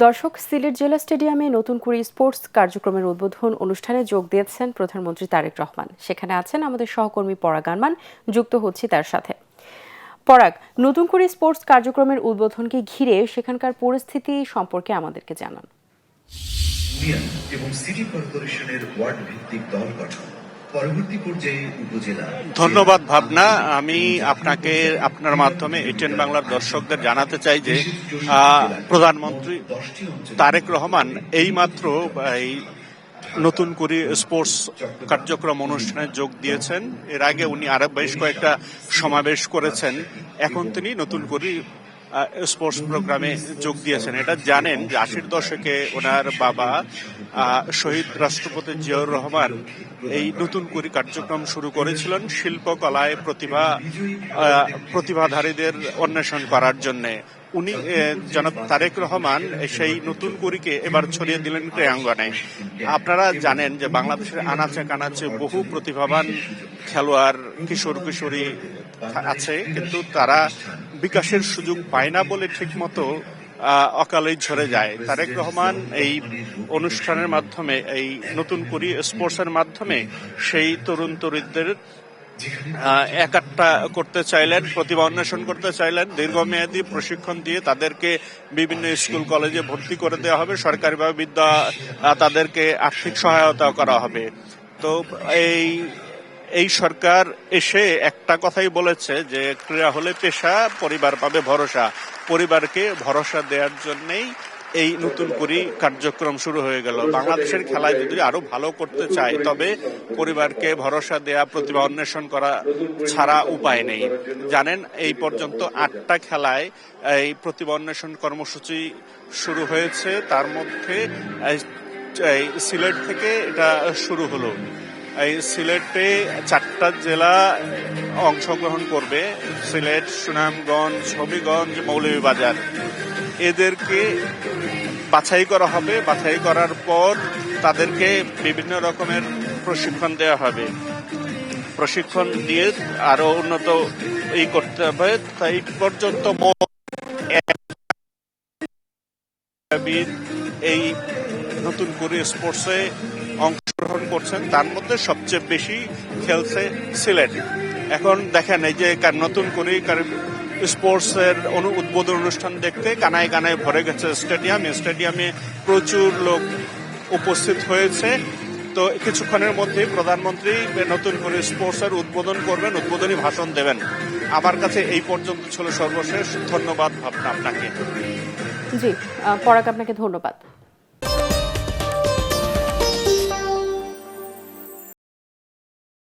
দর্শক, সিলেট জেলা স্টেডিয়ামে নতুন করে স্পোর্টস কার্যক্রমের উদ্বোধন অনুষ্ঠানে যোগ দিয়েছেন প্রধানমন্ত্রী তারেক রহমান। সেখানে আছেন আমাদের সহকর্মী পরাগ আরমান, যুক্ত হচ্ছি তার সাথে। পরাগ, নতুন করে স্পোর্টস কার্যক্রমের উদ্বোধনকে ঘিরে সেখানকার পরিস্থিতি সম্পর্কে আমাদেরকে জানান। ইউনিয়ন এবং সিটি কর্পোরেশনের ওয়ার্ড ভিত্তিক দল গঠন, পরবর্তী পর্যায়ে উপজেলা। ধন্যবাদ ভাবনা। আমি আপনাকে আপনার মাধ্যমে এটিএন বাংলার দর্শকদের জানাতে চাই যে প্রধানমন্ত্রী তারেক রহমান এইমাত্র এই নতুন করে স্পোর্টস কার্যক্রম অনুষ্ঠানে যোগ দিয়েছেন। এর আগে উনি আরো বেশ কয়েকটা সমাবেশ করেছেন। এখন তিনি নতুন করে স্পোর্টস প্রোগ্রামে যোগ দিয়েছেন। এটা জানেন যে 80-র দশকে ওনার বাবা শহীদ রাষ্ট্রপতি জিয়াউর রহমান এই নতুন করে কার্যক্রম শুরু করেছিলেন শিল্পকলায় প্রতিভাধারীদের অন্বেষণ করার জন্যে। উনি জনাব তারেক রহমান সেই নতুন করিকে এবার ছড়িয়ে দিলেন ক্রীড়াঙ্গনে। আপনারা জানেন যে বাংলাদেশের আনাচে কানাচে বহু প্রতিভাবান খেলোয়াড়, কিশোর কিশোরী আছে, কিন্তু তারা বিকাশের সুযোগ পায় না বলে ঠিকমতো অকালেই ঝরে যায়। তারেক রহমান এই অনুষ্ঠানের মাধ্যমে, এই নতুন করে স্পোর্টসের মাধ্যমে সেই তরুণ তরুণীদের একাট্টা করতে চাইলেন, প্রতিভা অন্বেষণ করতে চাইলেন। দীর্ঘমেয়াদী প্রশিক্ষণ দিয়ে তাদেরকে বিভিন্ন স্কুল কলেজে ভর্তি করে দেওয়া হবে, সরকারিভাবে তাদেরকে আর্থিক সহায়তা করা হবে। তো এই সরকার এসে একটা কথাই বলেছে যে ক্রীড়া হলে পেশা, পরিবার পাবে ভরসা। পরিবারকে ভরসা দেওয়ার জন্যই এই নতুন করে কার্যক্রম শুরু হয়ে গেল। বাংলাদেশের খেলায় যদি আরো ভালো করতে চায় তবে পরিবারকে ভরসা দেয়া, প্রতিভা অন্বেষণ করা ছাড়া উপায় নেই। জানেন, এই পর্যন্ত 8টা খেলায় এই প্রতিভা অন্বেষণ কর্মসূচি শুরু হয়েছে। তার মধ্যে সিলেট থেকে এটা শুরু হলো। এই সিলেটে 4টা জেলা অংশগ্রহণ করবে: সিলেট, সুনামগঞ্জ, হবিগঞ্জ, মৌলভীবাজার। এদেরকে বাছাই করা হবে। বাছাই করার পর তাদেরকে বিভিন্ন রকমের প্রশিক্ষণ দেওয়া হবে। প্রশিক্ষণ দিয়ে আরো উন্নত করতে হবে। তাই পর্যন্ত এই নতুন করে স্পোর্টসে অংশগ্রহণ করছেন, তার মধ্যে সবচেয়ে বেশি খেলছে সিলেট। এখন দেখেন, এই যে নতুন করে স্পোর্টস এর উদ্বোধন অনুষ্ঠান দেখতে কানায় কানায় ভরে গেছে স্টেডিয়ামে প্রচুর লোক উপস্থিত হয়েছে। তো কিছুক্ষণের মধ্যে প্রধানমন্ত্রী নতুন করে স্পোর্টস এর উদ্বোধন করবেন, উদ্বোধনী ভাষণ দেবেন। আমার কাছে এই পর্যন্ত ছিল সর্বশেষ। ধন্যবাদ ভাবনা আপনাকে। জি, পরাগ, আপনাকে ধন্যবাদ।